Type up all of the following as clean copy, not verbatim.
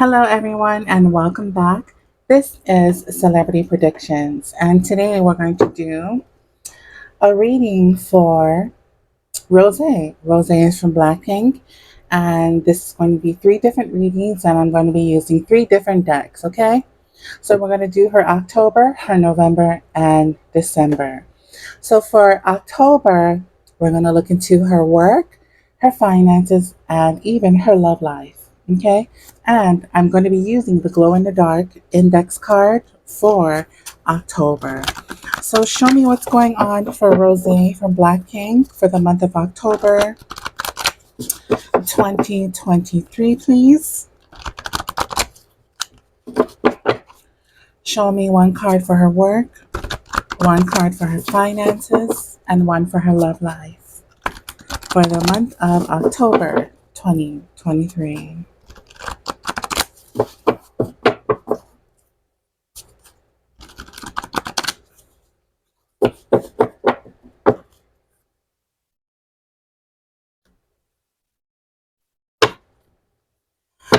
Hello, everyone, and welcome back. This is Celebrity Predictions, and today we're going to do a reading for Rose. Rose is from BlackPink, and this is going to be three different readings, and I'm going to be using three different decks, okay? So we're going to do her October, her November, and December. So for October, we're going to look into her work, her finances, and even her love life. Okay. And I'm going to be using the glow in the dark index card for October. So show me what's going on for Rose from Blackpink for the month of October 2023, please. Show me one card for her work, one card for her finances, and one for her love life for the month of October 2023.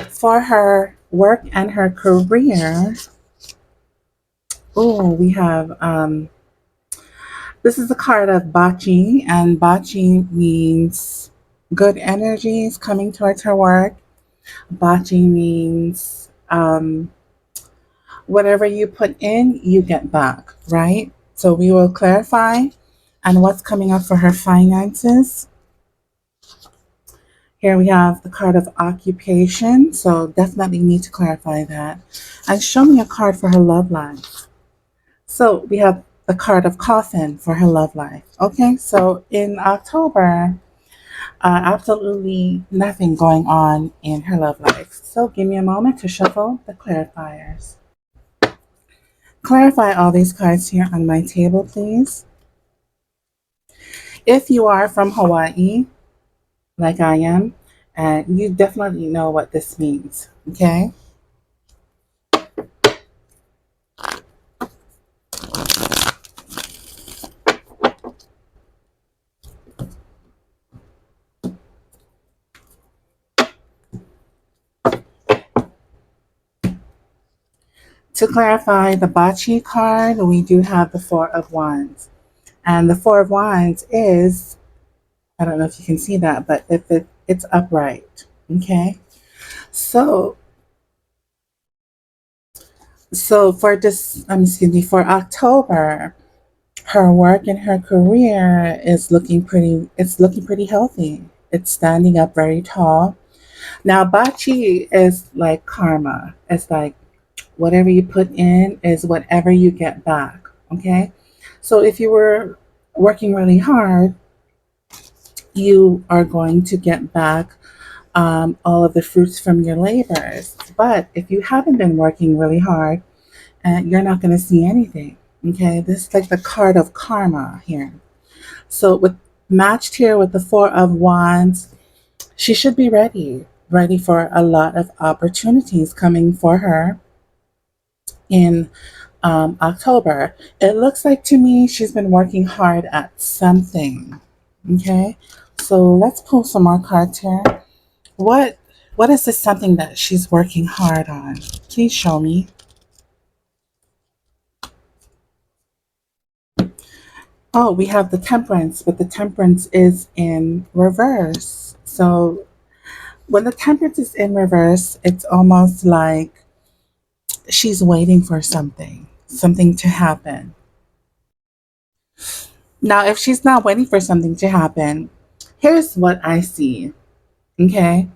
For her work and her career, we have this is a card of Bachi, and Bachi means good energies coming towards her work. Bachi means whatever you put in, you get back, right? So we will clarify. And what's coming up for her finances? Here we have the card of occupation, so definitely need to clarify that. And show me a card for her love life. So we have the card of coffin for her love life. Okay, so in October, absolutely nothing going on in her love life. So give me a moment to shuffle the clarifiers. Clarify all these cards here on my table, please. If you are from Hawaii, like I am, and you definitely know what this means, okay? To clarify the Bachi card, we do have the Four of Wands. And the Four of Wands is, I don't know if you can see that, but if it's upright, okay? So, so for this, excuse me, for October, her work and her career is looking pretty healthy. It's standing up very tall. Now, Bachi is like karma. It's like whatever you put in is whatever you get back. Okay. So if you were working really hard, you are going to get back all of the fruits from your labors. But if you haven't been working really hard, you're not going to see anything. Okay. This is like the card of karma here. So with matched here with the Four of Wands, she should be ready for a lot of opportunities coming for her in October. It looks like to me she's been working hard at something. Okay, so let's pull some more cards here. What what is this something that she's working hard on? Please show me. Oh, we have the temperance, but the temperance is in reverse. So when the temperance is in reverse, it's almost like she's waiting for something to happen. Now, if she's not waiting for something to happen, here's what I see. Okay.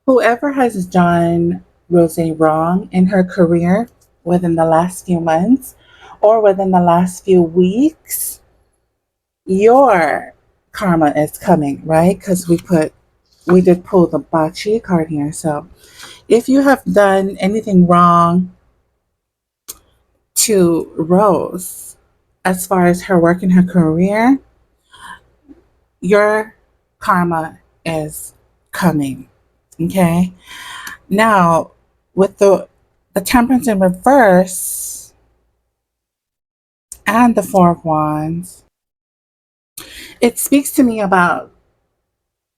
Whoever has done Rose wrong in her career within the last few months or within the last few weeks, your karma is coming, right? Because we did pull the Bachi card here. So if you have done anything wrong to Rose as far as her work in her career, your karma is coming. Okay. Now, with the temperance in reverse and the Four of Wands, it speaks to me about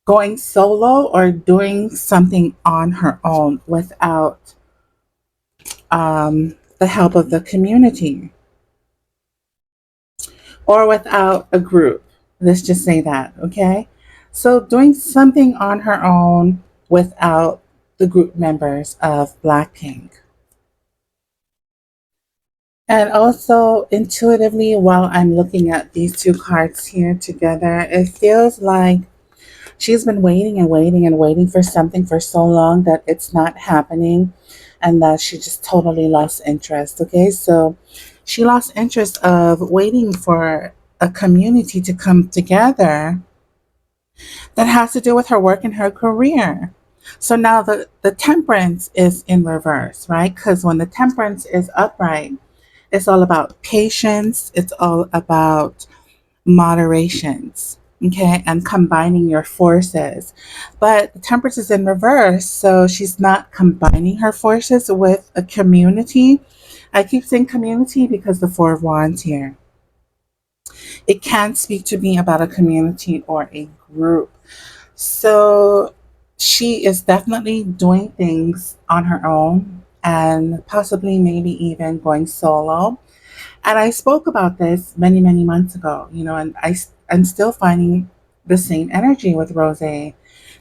going solo or doing something on her own without the help of the community or without a group. Let's just say that, okay? So doing something on her own without the group members of BlackPink. And also, intuitively, while I'm looking at these two cards here together, it feels like she's been waiting and waiting and waiting for something for so long that it's not happening and that she just totally lost interest. Okay, so she lost interest of waiting for a community to come together that has to do with her work and her career. So now the temperance is in reverse, right? Because when the temperance is upright, it's all about patience, it's all about moderations, okay, and combining your forces. But the temperance is in reverse, so she's not combining her forces with a community. I keep saying community because the Four of Wands here. It can speak to me about a community or a group. So she is definitely doing things on her own and possibly maybe even going solo. And I spoke about this many, many months ago, and I'm still finding the same energy with Rose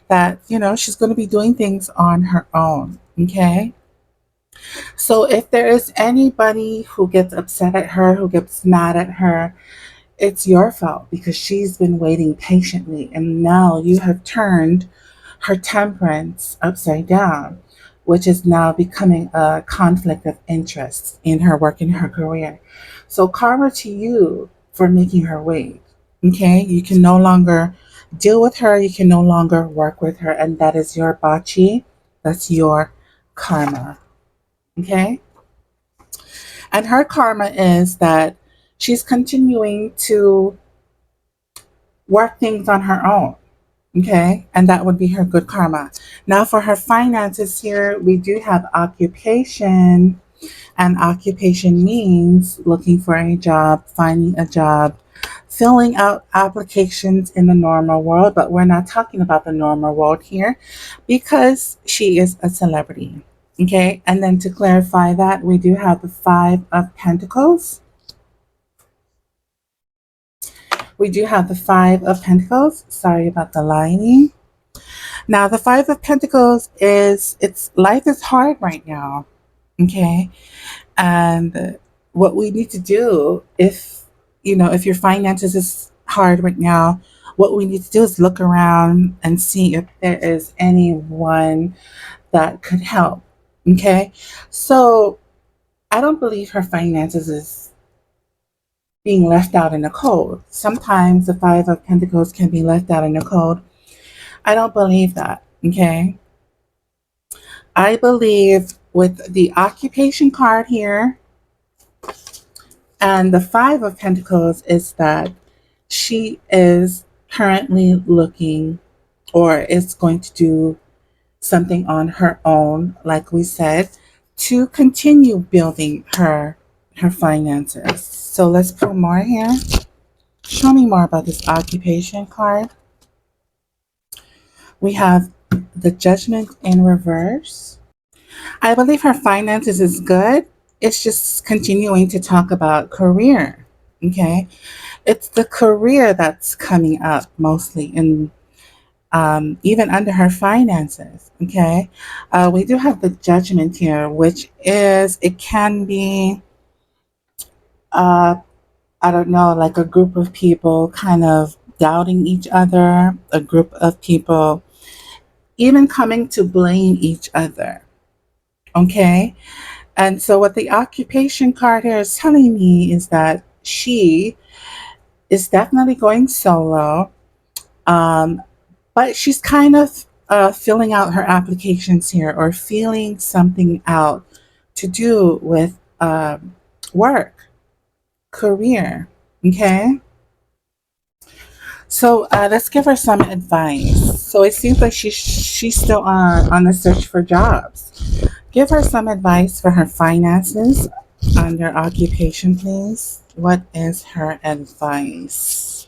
that, she's going to be doing things on her own. Okay. So if there is anybody who gets upset at her, who gets mad at her, it's your fault because she's been waiting patiently. And now you have turned her temperance upside down, which is now becoming a conflict of interest in her work and her career. So, karma to you for making her wait. Okay, you can no longer deal with her, you can no longer work with her, and that is your bachi, that's your karma. Okay, and her karma is that she's continuing to work things on her own. Okay, and that would be her good karma. Now, for her finances here, we do have occupation, and occupation means looking for a job, finding a job, filling out applications in the normal world, but we're not talking about the normal world here because she is a celebrity. Okay, and then to clarify that, we do have the Five of Pentacles. We do have the Five of Pentacles. Sorry about the lighting. Now, the Five of Pentacles is it's life is hard right now, okay? And what we need to do if your finances is hard right now, what we need to do is look around and see if there is anyone that could help, okay? So, I don't believe her finances is being left out in the cold. Sometimes the Five of Pentacles can be left out in the cold. I don't believe that, okay? I believe with the occupation card here and the Five of Pentacles is that she is currently looking or is going to do something on her own, like we said, to continue building her finances. So let's put more here. Show me more about this occupation card. We have the Judgment in reverse. I believe her finances is good. It's just continuing to talk about career. Okay. It's the career that's coming up mostly and even under her finances. Okay. We do have the Judgment here, which is, it can be, uh, I don't know, like a group of people kind of doubting each other, a group of people even coming to blame each other. Okay. And so, what the occupation card here is telling me is that she is definitely going solo, um, but she's kind of filling out her applications here or feeling something out to do with work, career. Okay. So let's give her some advice. So it seems like she's still on the search for jobs. Give her some advice for her finances under occupation, please. What is her advice?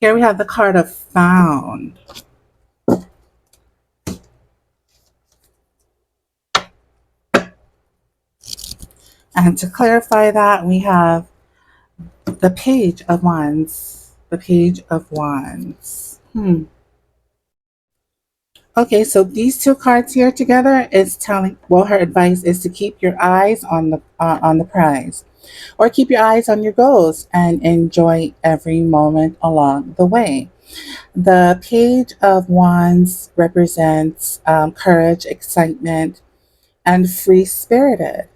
Here we have the card of Found. And to clarify that, we have the Page of Wands. The Page of Wands. Okay, so these two cards here together is telling. Well, her advice is to keep your eyes on the prize, or keep your eyes on your goals and enjoy every moment along the way. The Page of Wands represents courage, excitement, and free spirited.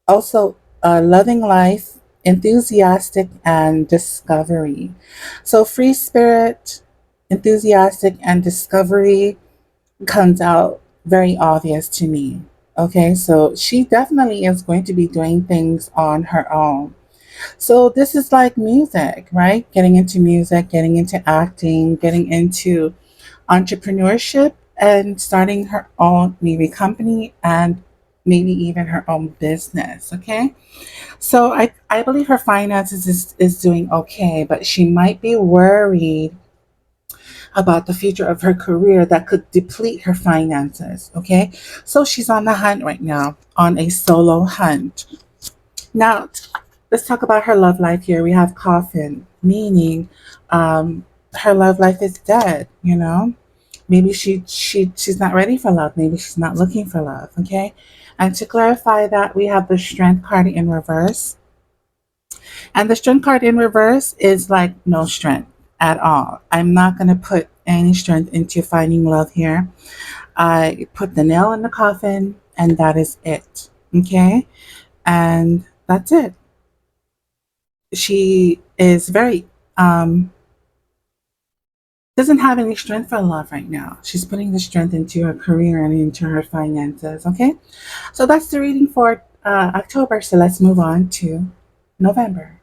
Also, loving life, enthusiastic, and discovery. So, free spirit, enthusiastic, and discovery comes out very obvious to me. Okay, so she definitely is going to be doing things on her own. So, this is like music, right? Getting into music, getting into acting, getting into entrepreneurship, and starting her own maybe company and maybe even her own business. Okay, so I believe her finances is doing okay, but she might be worried about the future of her career that could deplete her finances. Okay, so she's on the hunt right now, on a solo hunt. Now, let's talk about her love life here. We have coffin, meaning her love life is dead, you know? Maybe she's not ready for love. Maybe she's not looking for love, okay? And to clarify that, we have the strength card in reverse. And the strength card in reverse is like no strength at all. I'm not going to put any strength into finding love here. I put the nail in the coffin, and that is it, okay? And that's it. She is very doesn't have any strength for love right now. She's putting the strength into her career and into her finances. Okay, so that's the reading for October. So let's move on to November.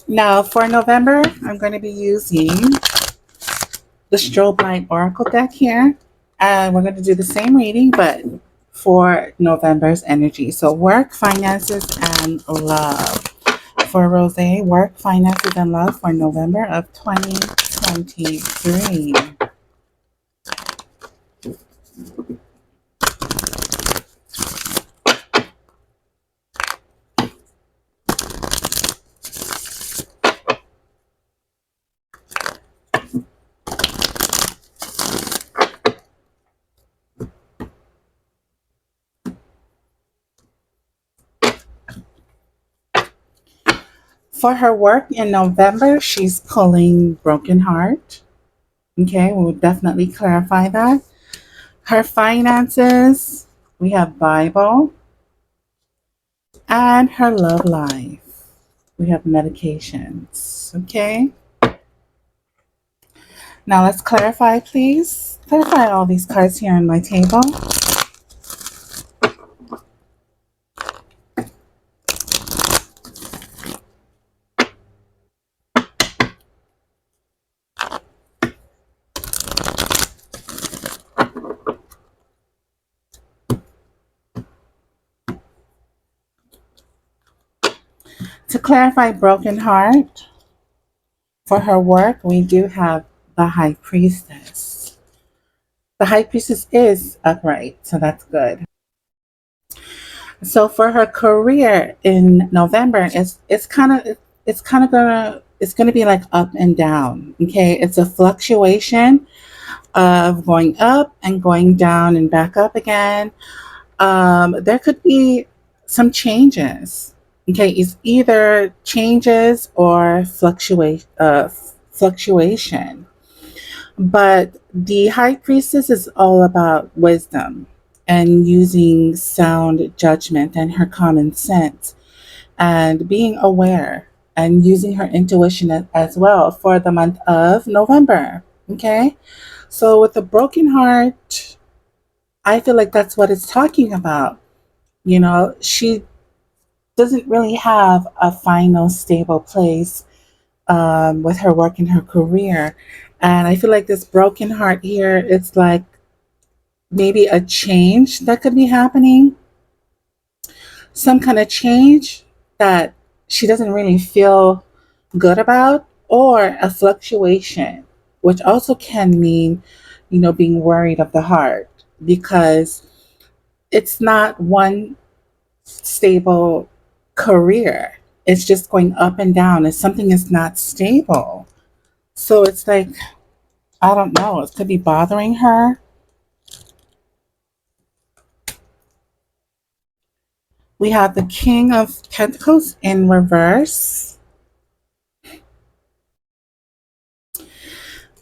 Now for November, I'm going to be using the Strobe Light Oracle deck here, and we're going to do the same reading, but for November's energy. So work, finances, and love. For Rose, work, finances, and love for November of 2023. For her work in November, she's pulling Broken Heart. Okay, we'll definitely clarify that. Her finances, we have Bible. And her love life, we have medications. Okay, now let's clarify, please. Clarify all these cards here on my table. To clarify Broken Heart, for her work, we do have the High Priestess. The High Priestess is upright, so that's good. So for her career in November, it's gonna be like up and down. Okay, it's a fluctuation of going up and going down and back up again. There could be some changes. Okay, it's either changes or fluctuation. But the High Priestess is all about wisdom and using sound judgment and her common sense and being aware and using her intuition as well for the month of November. Okay, so with a broken heart, I feel like that's what it's talking about. You know, she doesn't really have a final stable place with her work and her career. And I feel like this broken heart here, it's like maybe a change that could be happening, some kind of change that she doesn't really feel good about, or a fluctuation, which also can mean, you know, being worried of the heart because it's not one stable career. It's just going up and down. If something is not stable. So it's like, I don't know, it could be bothering her. We have the King of Pentacles in reverse.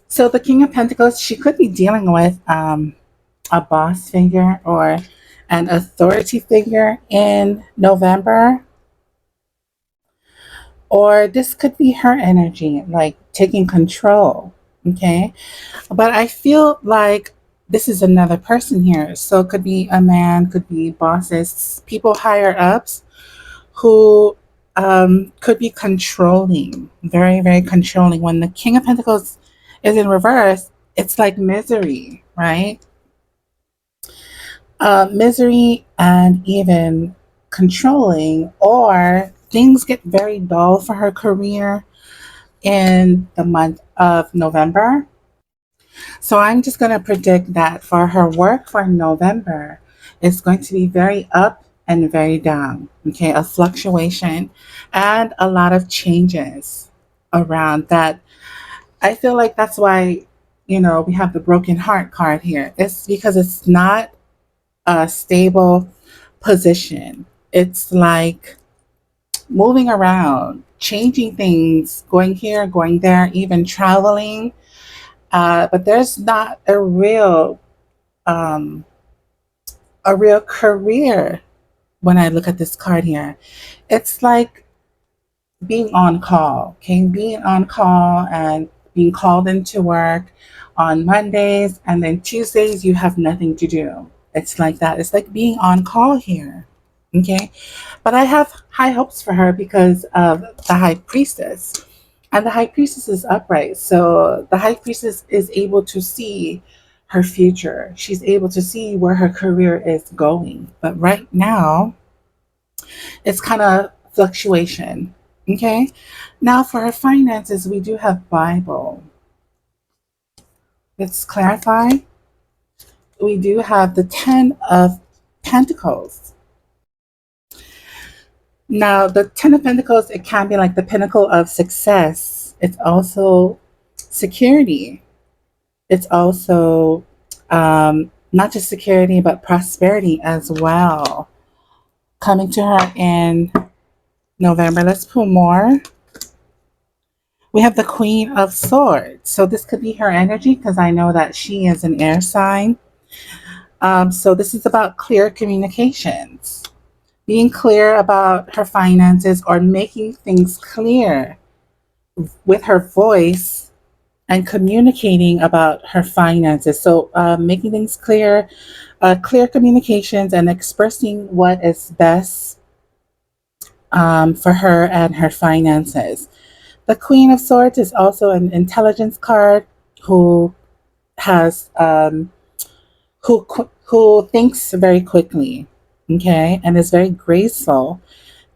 So the King of Pentacles, she could be dealing with a boss figure or an authority figure in November. Or this could be her energy, like taking control. Okay. But I feel like this is another person here. So it could be a man, could be bosses, people higher ups who could be controlling, very, very controlling. When the King of Pentacles is in reverse, it's like misery, right? Misery and even controlling, or things get very dull for her career in the month of November. So I'm just going to predict that for her work for November, it's going to be very up and very down. Okay, a fluctuation and a lot of changes around that. I feel like that's why, we have the broken heart card here. It's because it's not a stable position. It's like moving around, changing things, going here, going there, even traveling. But there's not um, a real career when I look at this card here. It's like being on call, okay? Being on call and being called into work on Mondays, and then Tuesdays you have nothing to do. It's like that. It's like being on call here, okay? But I have high hopes for her because of the High Priestess. And the High Priestess is upright. So the High Priestess is able to see her future. She's able to see where her career is going. But right now, it's kind of fluctuation. Okay. Now for her finances, we do have Bible. Let's clarify. We do have the Ten of Pentacles. Now, the Ten of Pentacles, it can be like the pinnacle of success. It's also security. It's also not just security, but prosperity as well. Coming to her in November. Let's pull more. We have the Queen of Swords. So this could be her energy because I know that she is an air sign. So this is about clear communications, being clear about her finances or making things clear with her voice and communicating about her finances. So making things clear, clear communications and expressing what is best for her and her finances. The Queen of Swords is also an intelligence card who has who thinks very quickly, okay, and is very graceful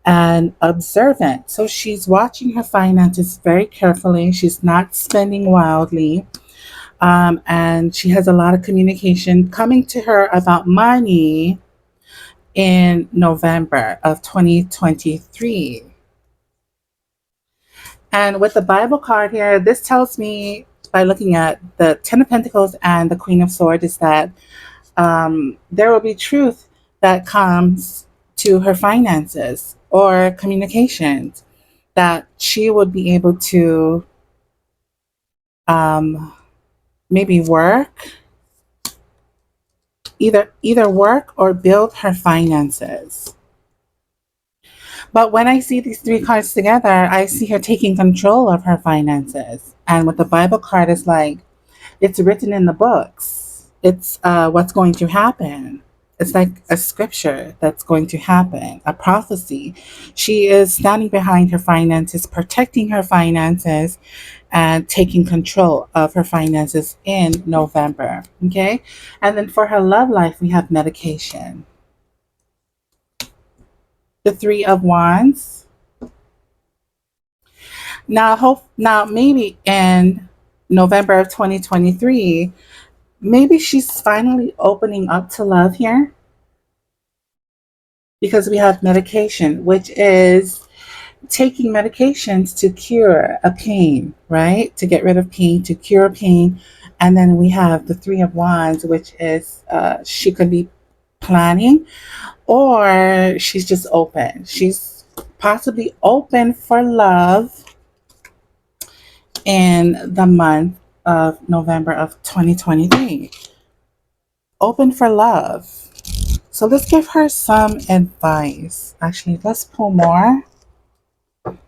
and observant. So she's watching her finances very carefully. She's not spending wildly. And she has a lot of communication coming to her about money in November of 2023. And with the Bible card here, this tells me by looking at the Ten of Pentacles and the Queen of Swords is that there will be truth that comes to her finances or communications that she would be able to um, maybe work, either work or build her finances. But when I see these three cards together, I see her taking control of her finances. And with the Bible card, it's like it's written in the books. It's what's going to happen. It's like a scripture that's going to happen, a prophecy. She is standing behind her finances, protecting her finances, and taking control of her finances in November. Okay. And then for her love life, we have medication. The Three of Wands. Now maybe in November of 2023, maybe she's finally opening up to love here. because we have medication, which is taking medications to cure a pain, right? To get rid of pain, to cure pain. And then we have the Three of Wands, which is she could be planning, or she's just open. She's possibly open for love in the month of November of 2023. Open for love. So let's give her some advice. Actually, let's pull more.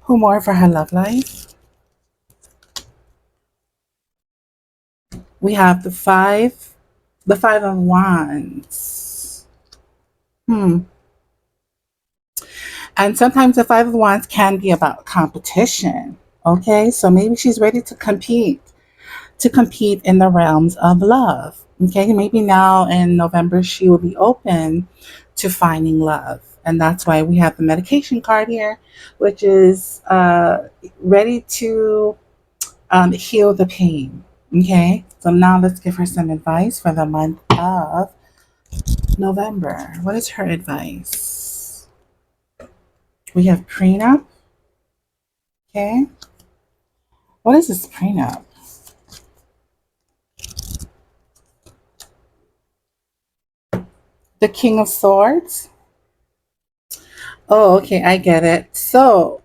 Pull more for her love life. We have the five of wands. Hmm. And sometimes the five of wands can be about competition. Okay, so maybe she's ready to compete in the realms of love. Okay, maybe now in November she will be open to finding love. And that's why we have the medication card here, which is ready to heal the pain. Okay, so now let's give her some advice for the month of November. What is her advice? We have prenup. Okay, what is this prenup? The King of Swords. Oh, okay, I get it. So,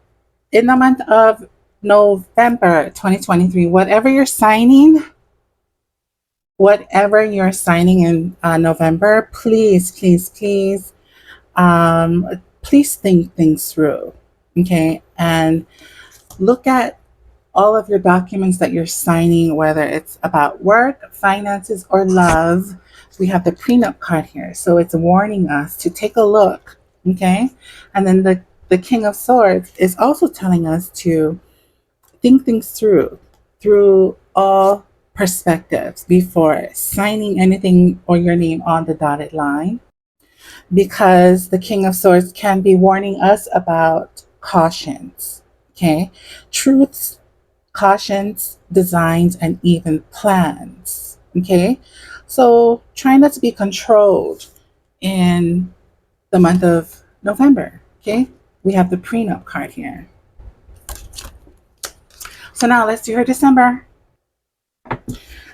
in the month of November 2023, whatever you're signing in November, please, please, please, please think things through. Okay, and look at all of your documents that you're signing, whether it's about work, finances, or love. We have the prenup card here. So it's warning us to take a look. Okay. And then the King of Swords is also telling us to think things through all perspectives before signing anything or your name on the dotted line, because the King of Swords can be warning us about cautions. Okay. Truths, cautions, designs, and even plans. Okay, so try not to be controlled in the month of November. Okay, we have the prenup card here. So now let's do her December.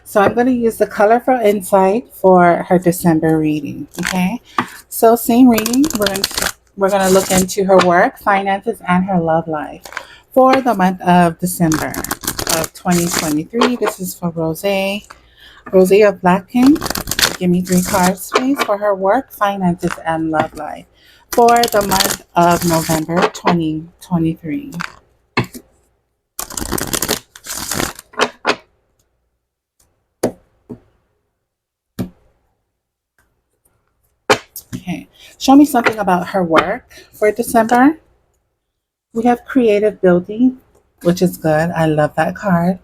So I'm going to use the colorful insight for her December reading. Okay, so same reading. We're going to look into her work, finances, and her love life for the month of December of 2023. This is for Rose. Rose of BlackPink. Give me 3 cards, please, for her work, finances, and love life for the month of November 2023. Okay, show me something about her work for December. We have creative building, which is good. I love that card.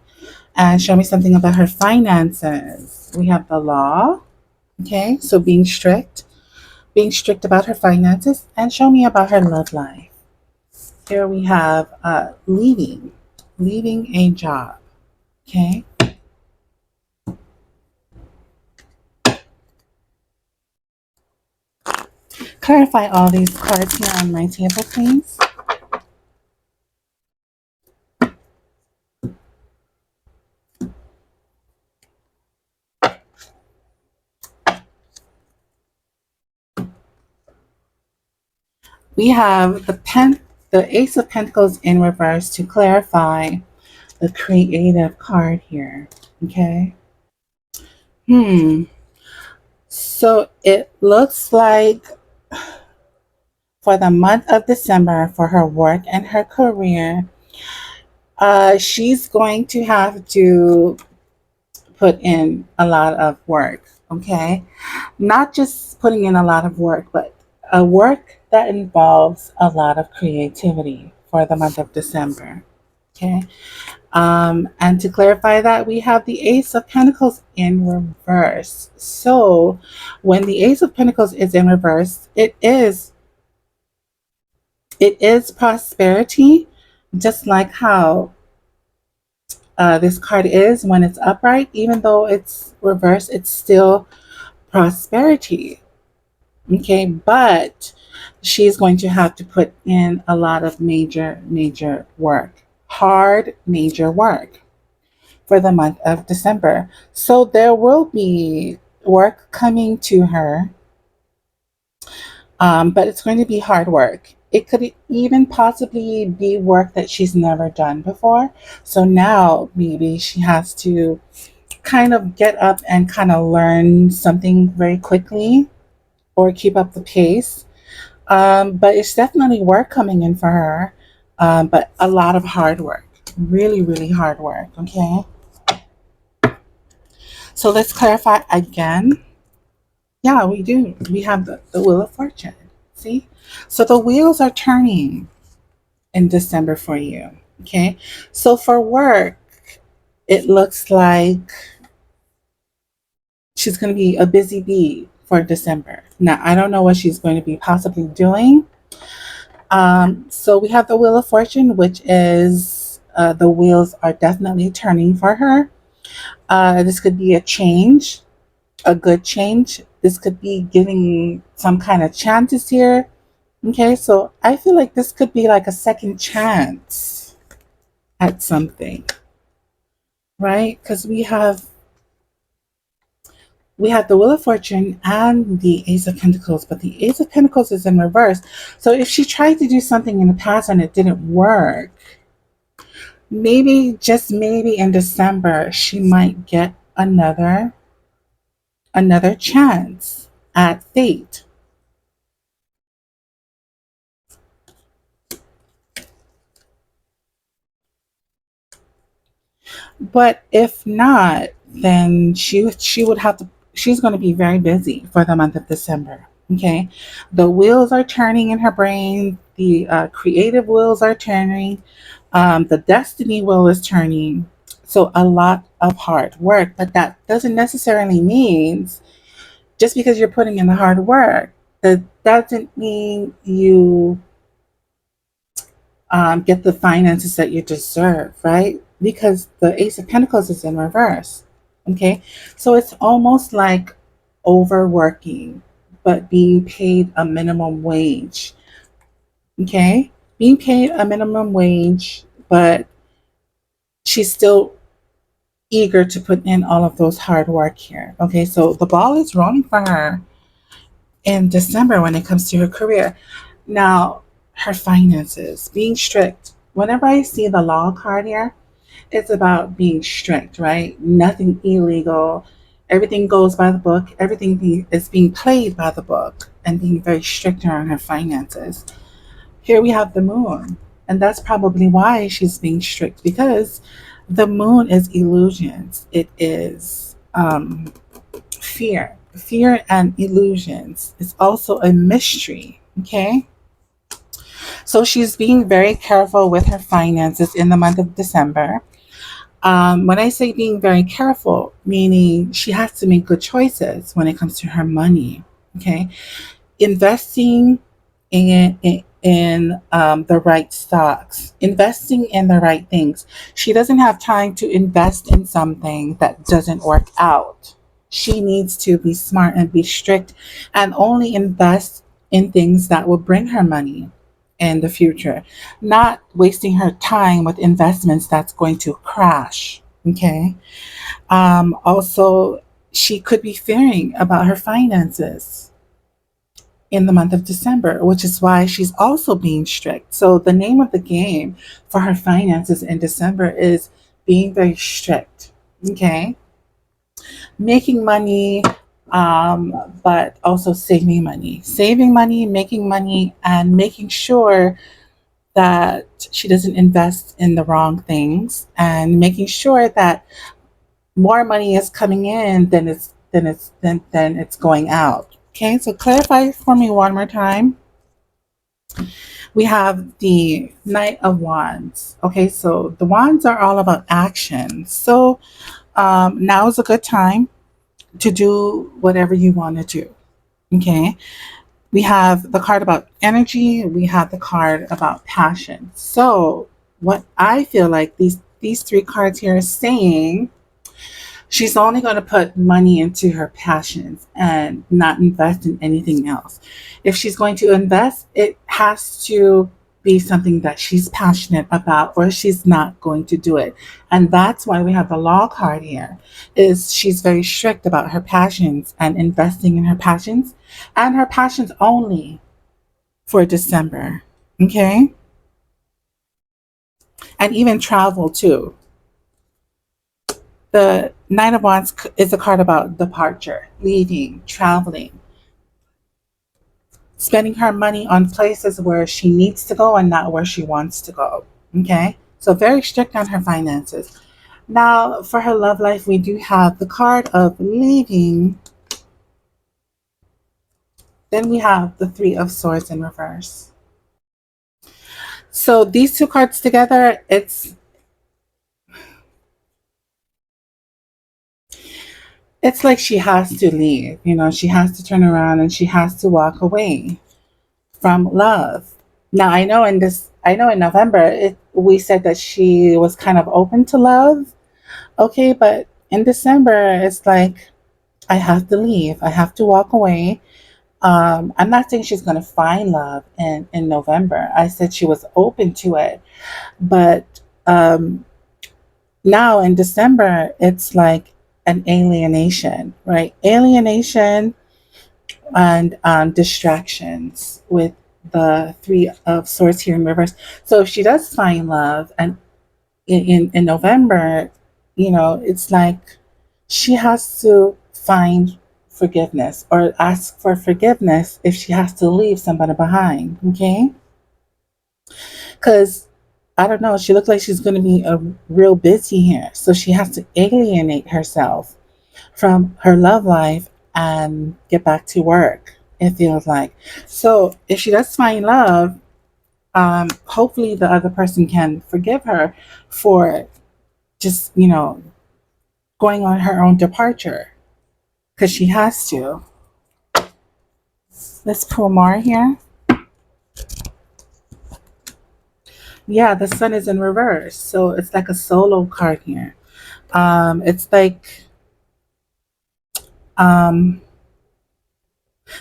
And show me something about her finances. We have the law. Okay, so being strict about her finances, and show me about her love life. Here we have leaving a job. Okay. Clarify all these cards here on my table, please. We have the Ace of Pentacles in reverse to clarify the creative card here. Okay. So it looks like for the month of December, for her work and her career, she's going to have to put in a lot of work. Okay. Not just putting in a lot of work, but a work that involves a lot of creativity for the month of December. Okay. And to clarify that, we have the Ace of Pentacles in reverse. So when the Ace of Pentacles is in reverse, it is prosperity, just like how this card is when it's upright. Even though it's reversed, it's still prosperity. Okay, but She's going to have to put in a lot of major work, hard, major work for the month of December. So there will be work coming to her, but it's going to be hard work. It could even possibly be work that she's never done before. So now maybe she has to kind of get up and kind of learn something very quickly or keep up the pace. But it's definitely work coming in for her, but a lot of hard work, really, really hard work. Okay. So let's clarify again. Yeah, we do. We have the Wheel of Fortune. See? So the wheels are turning in December for you. Okay. So for work, it looks like she's going to be a busy bee for December. Now, I don't know what she's going to be possibly doing. So we have the Wheel of Fortune, which is the wheels are definitely turning for her. This could be a change, a good change. This could be giving some kind of chances here. Okay, so I feel like this could be like a second chance at something, right? Because we have the Wheel of Fortune and the Ace of Pentacles, but the Ace of Pentacles is in reverse. So if she tried to do something in the past and it didn't work, maybe, just maybe in December, she might get another chance at fate. But if not, then she would have to. She's going to be very busy for the month of December. Okay, the wheels are turning in her brain. The creative wheels are turning. The destiny wheel is turning. So a lot of hard work, but that doesn't necessarily mean just because you're putting in the hard work, that doesn't mean you get the finances that you deserve, right? Because the Ace of Pentacles is in reverse. Okay. So it's almost like overworking, but being paid a minimum wage. Okay. Being paid a minimum wage, but she's still eager to put in all of those hard work here. Okay. So the ball is rolling for her in December when it comes to her career. Now, her finances, being strict. Whenever I see the law card here, it's about being strict, right? Nothing illegal. Everything goes by the book. Is being played by the book and being very strict around her finances. Here we have the moon. And that's probably why she's being strict because the moon is illusions. It is fear and illusions. It's also a mystery. Okay. So she's being very careful with her finances in the month of December. When I say being very careful, meaning she has to make good choices when it comes to her money. Okay, investing in the right stocks, investing in the right things. She doesn't have time to invest in something that doesn't work out. She needs to be smart and be strict and only invest in things that will bring her money in the future, not wasting her time with investments that's going to crash. Okay. Also, she could be fearing about her finances in the month of December, which is why she's also being strict. So the name of the game for her finances in December is being very strict. Okay. Making money, but also saving money, making money, and making sure that she doesn't invest in the wrong things, and making sure that more money is coming in than it's going out. Okay, so clarify for me one more time. We have the Knight of Wands. Okay, so the wands are all about action. So now is a good time to do whatever you want to do. Okay, we have the card about energy. We have the card about passion. So what I feel like these three cards here are saying, She's only going to put money into her passions and not invest in anything else. If she's going to invest, it has to be something that she's passionate about, or she's not going to do it. And that's why we have the law card here, is she's very strict about her passions and investing in her passions, and her passions only for December. Okay? And even travel too. The Nine of Wands is a card about departure, leaving, traveling, spending her money on places where she needs to go and not where she wants to go. Okay? So very strict on her finances. Now, for her love life, we do have the card of leaving. Then we have the Three of Swords in reverse. So these two cards together, it's like she has to leave. You know, she has to turn around and she has to walk away from love. Now I know in November we said that she was kind of open to love. Okay, but in December it's like I have to leave. I have to walk away. I'm not saying she's gonna find love in November. I said she was open to it. But now in December it's like an alienation, right? Alienation and distractions with the Three of Swords here in reverse. So if she does find love, and in November, you know, it's like she has to find forgiveness or ask for forgiveness if she has to leave somebody behind. Okay, because I don't know, she looks like she's going to be a real busy here, so she has to alienate herself from her love life and get back to work, it feels like. So if she does find love, hopefully the other person can forgive her for just, you know, going on her own departure, because she has to. Let's pull more here. Yeah, the sun is in reverse. So it's like a solo card here. It's like um,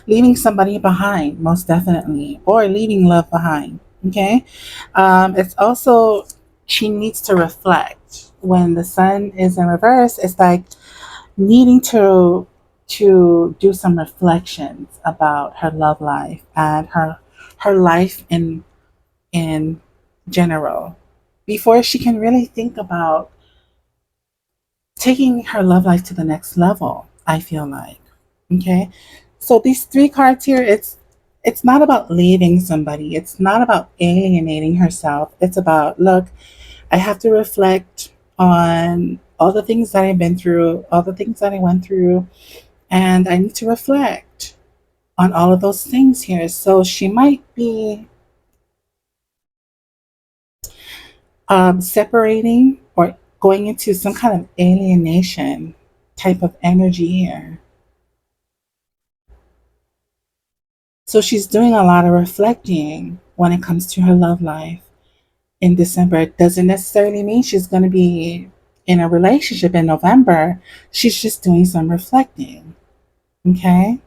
leaving somebody behind, most definitely, or leaving love behind. Okay. It's also, she needs to reflect. When the sun is in reverse, it's like needing to do some reflections about her love life and her life in general before she can really think about taking her love life to the next level, I feel like. Okay. So these three cards here, it's not about leaving somebody. It's not about alienating herself. It's about, look, I have to reflect on all the things that I've been through, all the things that I went through, and I need to reflect on all of those things here. So she might be separating or going into some kind of alienation type of energy here. So she's doing a lot of reflecting when it comes to her love life in December. It doesn't necessarily mean she's going to be in a relationship in November. She's just doing some reflecting. Okay.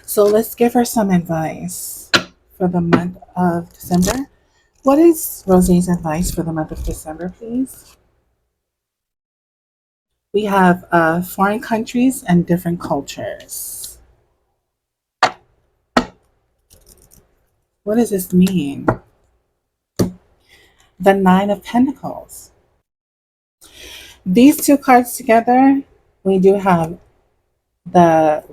So let's give her some advice for the month of December. What is Rosé's advice for the month of December, please? We have foreign countries and different cultures. What does this mean? The Nine of Pentacles. These two cards together, we do have the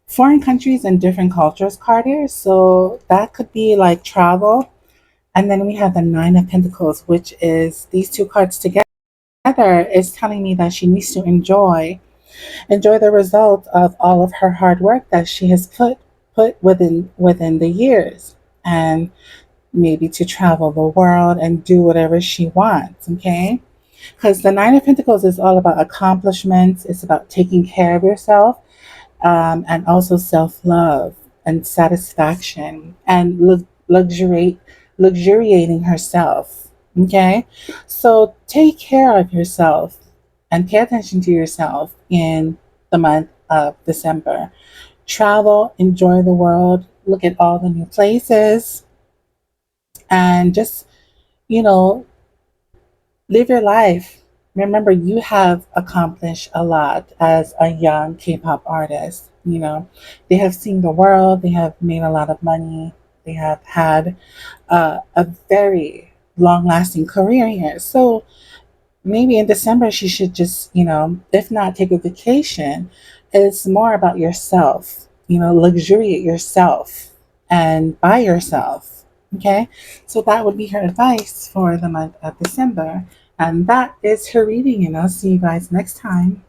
foreign countries and different cultures card here. So that could be like travel. And then we have the Nine of Pentacles, which is these two cards together is telling me that she needs to enjoy the result of all of her hard work that she has put within the years, and maybe to travel the world and do whatever she wants. Okay, because the Nine of Pentacles is all about accomplishments. It's about taking care of yourself, and also self-love and satisfaction and luxuriating herself. Okay, so take care of yourself. and pay attention to yourself in the month of December. Travel, enjoy the world, look at all the new places, and just, you know, live your life. Remember, you have accomplished a lot as a young K-pop artist. You know, they have seen the world, they have made a lot of money, they have had a very long lasting career here. So maybe in December she should just, if not take a vacation, it's more about yourself, luxuriate yourself and buy yourself. Okay. So that would be her advice for the month of December. And that is her reading, and I'll see you guys next time.